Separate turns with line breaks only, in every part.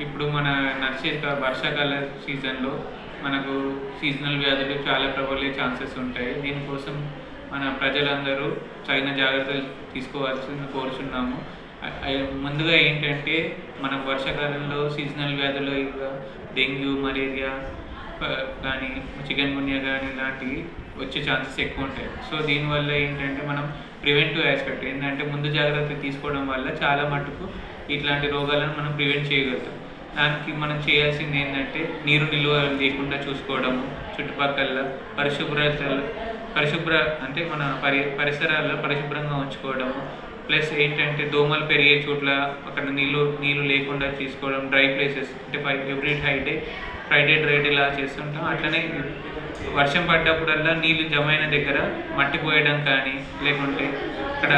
ఇప్పుడు మన నడిచే వర్షాకాల సీజన్లో మనకు సీజనల్ వ్యాధులు చాలా ప్రబలే ఛాన్సెస్ ఉంటాయి. దీనికోసం మన ప్రజలందరూ తగిన జాగ్రత్తలు తీసుకోవాల్సింది కోరుచున్నాము. ముందుగా ఏంటంటే మనం వర్షాకాలంలో సీజనల్ వ్యాధులు డెంగ్యూ, మలేరియా కానీ చికెన్ గున్యా కానీ ఇలాంటివి వచ్చే ఛాన్సెస్ ఎక్కువ ఉంటాయి. సో దీనివల్ల ఏంటంటే మనం ప్రివెంటివ్ ఆస్పెక్ట్ ఏంటంటే ముందు జాగ్రత్త తీసుకోవడం వల్ల చాలా మటుకు ఇట్లాంటి రోగాలను మనం ప్రివెంట్ చేయగలుగుతాం. దానికి మనం చేయాల్సింది ఏంటంటే నీరు నిల్వ లేకుండా చూసుకోవడము, చుట్టుపక్కల పరిశుభ్ర అంటే మన పరిసరాల్లో పరిశుభ్రంగా ఉంచుకోవడము, ప్లస్ ఏంటంటే దోమలు పెరిగే చోట్ల అక్కడ నీళ్ళు లేకుండా తీసుకోవడం, డ్రై ప్లేసెస్ అంటే ఎవ్రీ ఫ్రైడే డ్రైడ్ ఇలా చేస్తుంటాం. అట్లనే వర్షం పడ్డప్పుడల్లా నీళ్ళు జమైన దగ్గర మట్టి పోయడం కానీ, లేకుంటే అక్కడ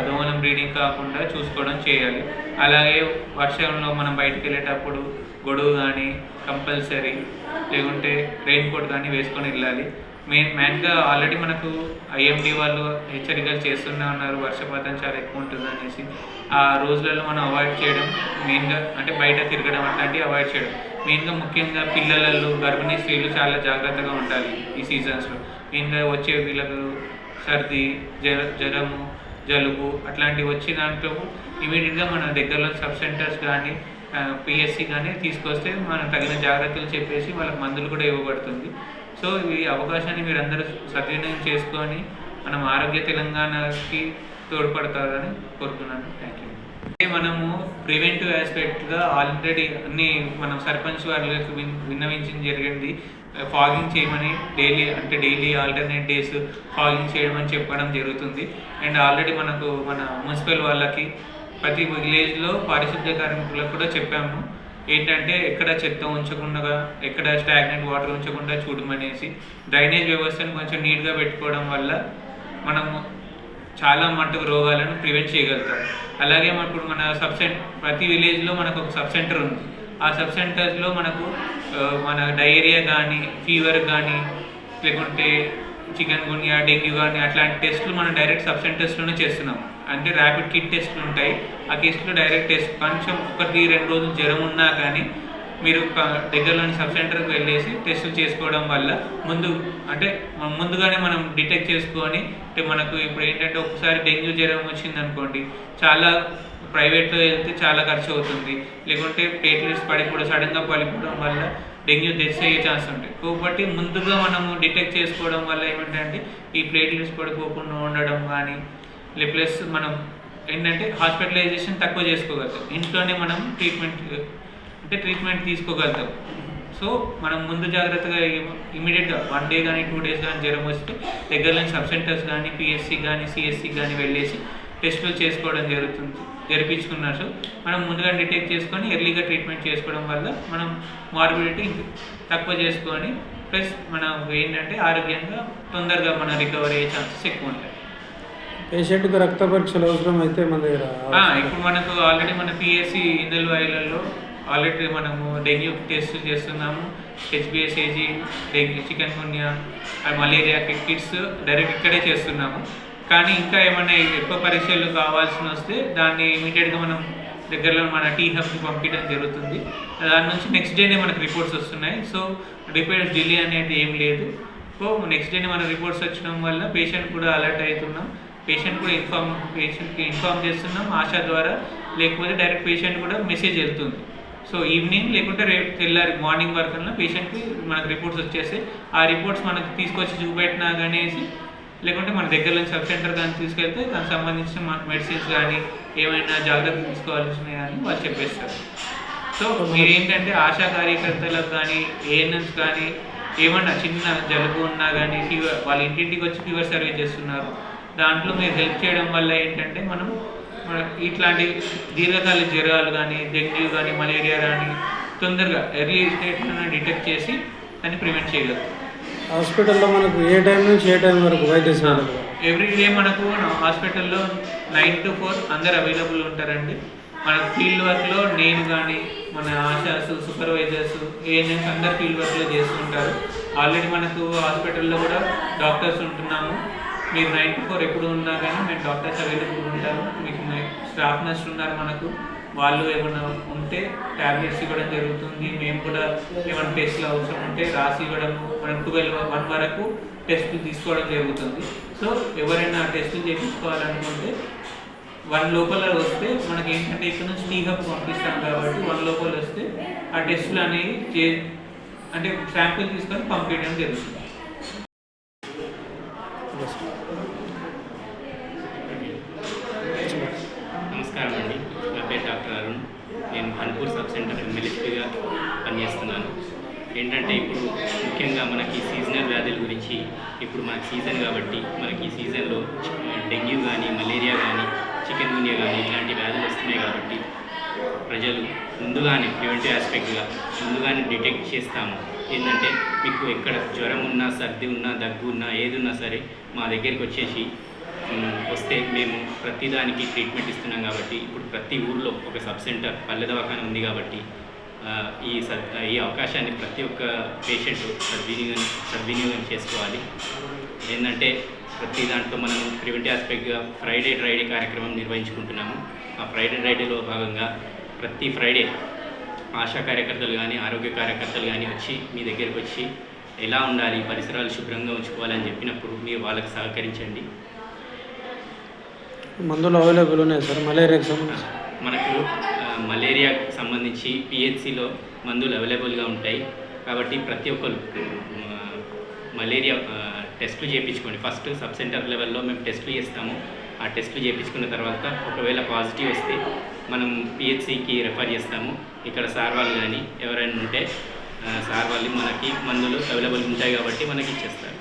దోమలం బ్రీడింగ్ కాకుండా చూసుకోవడం చేయాలి. అలాగే వర్షంలో మనం బయటకు వెళ్ళేటప్పుడు గొడుగు కానీ కంపల్సరీ, లేకుంటే రెయిన్ కోట్ కానీ వేసుకొని వెళ్ళాలి. మెయిన్గా ఆల్రెడీ మనకు ఐఎండీ వాళ్ళు హెచ్చరికలు చేస్తూనే ఉన్నారు, వర్షపాతం చాలా ఎక్కువ ఉంటుంది అనేసి. ఆ రోజులలో మనం అవాయిడ్ చేయడం మెయిన్గా, అంటే బయట తిరగడం అట్లాంటివి అవాయిడ్ చేయడం మెయిన్గా. ముఖ్యంగా పిల్లలలో గర్భిణీ స్త్రీలు చాలా జాగ్రత్తగా ఉండాలి ఈ సీజన్స్లో. మెయిన్గా వచ్చే వీళ్ళకు సర్ది, జ్వరము, జలుబు అట్లాంటివి వచ్చే దాంట్లో ఇమీడియట్గా మన దగ్గరలో సబ్ సెంటర్స్ కానీ పిఎస్సి కానీ తీసుకొస్తే మనం తగిన జాగ్రత్తలు చెప్పేసి వాళ్ళకి మందులు కూడా ఇవ్వబడుతుంది. సో ఈ అవకాశాన్ని మీరందరూ సద్వినియోగం చేసుకొని మనం ఆరోగ్య తెలంగాణకి తోడ్పడతారని కోరుకున్నాను. Thank you. మనము ప్రివెంటివ్ ఆస్పెక్ట్గా ఆల్రెడీ అన్ని మనం సర్పంచ్ వాళ్ళకి విన్నవించడం జరిగింది. ఫాగింగ్ చేయమని డైలీ ఆల్టర్నేట్ డేస్ ఫాగింగ్ చేయమని చెప్పడం జరుగుతుంది. అండ్ ఆల్రెడీ మన మున్సిపల్ వాళ్ళకి ప్రతి విలేజ్లో పారిశుద్ధ్య కార్మికులకు కూడా చెప్పాము ఏంటంటే ఎక్కడ చెత్త ఉంచకుండా, ఎక్కడ స్టాగ్నెంట్ వాటర్ ఉంచకుండా చూడమనేసి. డ్రైనేజ్ వ్యవస్థను కొంచెం నీట్గా పెట్టుకోవడం వల్ల మనము చాలా మటుకు రోగాలను ప్రివెంట్ చేయగలుగుతాం. అలాగే ఇప్పుడు ప్రతి విలేజ్లో మనకు ఒక సబ్ సెంటర్ ఉంది. ఆ సబ్ సెంటర్స్లో మనకు మన డయేరియా కానీ, ఫీవర్ కానీ, లేకుంటే చికెన్ గున్యా, డెంగ్యూ కానీ అట్లాంటి టెస్టులు మనం డైరెక్ట్ సబ్ సెంటర్స్లోనే చేస్తున్నాం. అంటే ర్యాపిడ్ కిట్ టెస్టులు ఉంటాయి. ఆ టెస్టులు డైరెక్ట్ టెస్ట్ కొంచెం 1-2 రోజులు జ్వరం ఉన్నా కానీ మీరు దగ్గరలోని సబ్ సెంటర్కి వెళ్ళేసి టెస్టులు చేసుకోవడం వల్ల ముందుగానే మనం డిటెక్ట్ చేసుకొని, అంటే మనకు ఇప్పుడు ఏంటంటే ఒకసారి డెంగ్యూ జ్వరం వచ్చిందనుకోండి, చాలా ప్రైవేట్లో వెళ్తే చాలా ఖర్చు అవుతుంది. లేకుంటే ప్లేట్లెట్స్ సడన్గా పడిపోవడం వల్ల డెంగ్యూ డెత్స్ అయ్యే ఛాన్స్ ఉంటాయి. కాబట్టి ముందుగా మనము డిటెక్ట్ చేసుకోవడం వల్ల ఏమిటంటే ఈ ప్లేట్లెట్స్ పడిపోకుండా ఉండడం కానీ, ప్లస్ మనం ఏంటంటే హాస్పిటలైజేషన్ తక్కువ చేసుకోగలుగుతాం. ఇంట్లోనే మనం ట్రీట్మెంట్ తీసుకోగలుగుతాం. సో మనం ముందు జాగ్రత్తగా ఇమీడియట్గా 1 డే కానీ 2 డేస్ కానీ జ్వరం వస్తే దగ్గరలోని సబ్ సెంటర్స్ కానీ, పిఎస్సి కానీ, సిఎస్సి కానీ వెళ్ళేసి టెస్టులు చేసుకోవడం జరిపించుకున్నారు. మనం ముందుగా డిటెక్ట్ చేసుకొని ఎర్లీగా ట్రీట్మెంట్ చేసుకోవడం వల్ల మనం మార్బిడిటీ తక్కువ చేసుకొని, ప్లస్ మనం ఏంటంటే ఆరోగ్యంగా తొందరగా మన రికవరీ అయ్యే ఛాన్సెస్ ఎక్కువ ఉంటాయి.
పేషెంట్కి రక్త పరీక్షలు అవసరం అయితే మన దగ్గర
ఇప్పుడు మనకు ఆల్రెడీ మన పిఎస్సి ఇందల్వాయిలలో ఆల్రెడీ మనము డెంగ్యూ టెస్ట్ చేస్తున్నాము. హెచ్బిఎస్ఏజీ, dengue, chikungunya, malaria kits direct ఇక్కడే చేస్తున్నాము. కానీ ఇంకా ఏమైనా ఎక్కువ పరీక్షలు కావాల్సి వస్తే దాన్ని ఇమీడియట్గా మనం దగ్గరలో మన టీ హబ్కి పంపించడం జరుగుతుంది. దాని నుంచి నెక్స్ట్ డేనే మనకు రిపోర్ట్స్ వస్తున్నాయి. సో రిపోర్ట్స్ డిలే అనేది ఏం లేదు. సో నెక్స్ట్ డేనే మన రిపోర్ట్స్ వచ్చడం వల్ల పేషెంట్ కూడా అలర్ట్ అవుతున్నాం. పేషెంట్కి ఇన్ఫామ్ చేస్తున్నాం ఆశా ద్వారా, లేకపోతే డైరెక్ట్ పేషెంట్ కూడా మెసేజ్ వెళ్తుంది. సో ఈవినింగ్ లేకుంటే రేపు తెల్లారి మార్నింగ్ వరకల్లా పేషెంట్కి మనకు రిపోర్ట్స్ వచ్చేసి ఆ రిపోర్ట్స్ మనకు తీసుకొచ్చి చూపెట్టినా కానేసి, లేకుంటే మన దగ్గరలో సబ్ సెంటర్ కానీ తీసుకెళ్తే దానికి సంబంధించిన మెడిసిన్స్ కానీ ఏమైనా జాగ్రత్తలు తీసుకోవాల్సినవి కానీ వాళ్ళు చెప్పేస్తారు. సో మీరు ఏంటంటే ఆశా కార్యకర్తలకు కానీ, ఏఎన్ఎంస్ కానీ ఏమన్నా చిన్న జలుబు ఉన్నా కానీ వాళ్ళ ఇంటింటికి వచ్చి ఫీవర్ సర్వే చేస్తున్నారు. దాంట్లో మీరు హెల్ప్ చేయడం వల్ల ఏంటంటే మనం ఇట్లాంటి దీర్ఘకాలిక జ్వరాలు కానీ, డెంగ్యూ కానీ, మలేరియా కానీ తొందరగా ఎర్లీ స్టేజ్లోనే డిటెక్ట్ చేసి దాన్ని ప్రివెంట్ చేయగలుగుతాం.
హాస్పిటల్లో మనకు ఏ టైం నుంచి ఏ టైం వరకు వైద్య సేవలు?
ఎవ్రీ డే మనకు హాస్పిటల్లో 9 to 4 అందరు అవైలబుల్ ఉంటారండి. మన ఫీల్డ్ వర్క్లో నేను కానీ, మన ఆశాస్, సూపర్వైజర్స్, ఏఎన్ఎంస్ అందరు ఫీల్డ్ వర్క్లో చేస్తుంటారు. ఆల్రెడీ మనకు హాస్పిటల్లో కూడా డాక్టర్స్ ఉంటున్నాము. మీరు 9 to 4 ఎప్పుడు ఉన్నా కానీ మేము డాక్టర్స్ అవైలబుల్ ఉంటారు. మీకు స్టాఫ్ నర్స్ ఉన్నారు మనకు. వాళ్ళు ఏమైనా ఉంటే ట్యాబ్లెట్స్ ఇవ్వడం జరుగుతుంది. మేము కూడా ఏమైనా టెస్ట్లు అవసరం ఉంటే రాసి ఇవ్వడం, మనం 1 వరకు టెస్టులు తీసుకోవడం జరుగుతుంది. సో ఎవరైనా టెస్టులు చేయించుకోవాలనుకుంటే 1 లోపల వస్తే మనకి ఏంటంటే ఇక్కడ నుంచి టీ హబ్ పంపిస్తాం కాబట్టి 1 లోపల వస్తే ఆ టెస్టులు అనేవి అంటే శాంపిల్ తీసుకొని పంపించడం జరుగుతుంది.
నమస్కారం అండి, నా పేరు డాక్టర్ అరుణ్. నేను అన్పూర్ సబ్ సెంటర్ ఎమ్మెల్యేగా పనిచేస్తున్నాను. ఏంటంటే ఇప్పుడు ముఖ్యంగా మనకి సీజనల్ వ్యాధుల గురించి, ఇప్పుడు మనకి సీజన్ కాబట్టి మనకి ఈ సీజన్లో డెంగ్యూ కానీ, మలేరియా కానీ, చికెన్ గున్యా కానీ ఇలాంటి వ్యాధులు వస్తున్నాయి కాబట్టి ప్రజలు ముందుగానే ప్రివెంటివ్ ఆస్పెక్ట్గా ముందుగానే డిటెక్ట్ చేస్తాము. ఏంటంటే మీకు ఎక్కడ జ్వరం ఉన్నా, సర్ది ఉన్నా, దగ్గు ఉన్నా, ఏది ఉన్నా సరే మా దగ్గరికి వచ్చేసి వస్తే మేము ప్రతిదానికి ట్రీట్మెంట్ ఇస్తున్నాం. కాబట్టి ఇప్పుడు ప్రతి ఊర్లో ఒక సబ్ సెంటర్ పల్లె దవాఖాన ఉంది. కాబట్టి ఈ అవకాశాన్ని ప్రతి ఒక్క పేషెంట్ సద్వినియోగం చేసుకోవాలి. ఏంటంటే ప్రతి దాంట్లో మనం ప్రివెంటివ్ ఆస్పెక్ట్గా ఫ్రైడే డ్రై డే కార్యక్రమం నిర్వహించుకుంటున్నాము. ఆ ఫ్రైడే డ్రై డేలో భాగంగా ప్రతి ఫ్రైడే ఆశా కార్యకర్తలు కానీ, ఆరోగ్య కార్యకర్తలు కానీ వచ్చి మీ దగ్గరికి వచ్చి ఎలా ఉండాలి, పరిసరాలు శుభ్రంగా ఉంచుకోవాలని చెప్పినప్పుడు మీరు వాళ్ళకి సహకరించండి.
మందులు అవైలబుల్ ఉన్నాయి సార్ మలేరియాకి సంబంధించి?
మనకు మలేరియాకి సంబంధించి పిహెచ్సిలో మందులు అవైలబుల్గా ఉంటాయి. కాబట్టి ప్రతి ఒక్కరు మలేరియా టెస్టులు చేయించుకోండి. ఫస్ట్ సబ్ సెంటర్ లెవెల్లో మేము టెస్టులు చేస్తాము. ఆ టెస్టులు చేయించుకున్న తర్వాత ఒకవేళ పాజిటివ్ వస్తే మనం పిహెచ్సికి రెఫర్ చేస్తాము. ఇక్కడ సార్ వాళ్ళు కానీ ఎవరైనా ఉంటే సార్ వాళ్ళు మనకి మందులు అవైలబుల్ ఉంటాయి కాబట్టి మనకి ఇచ్చేస్తారు.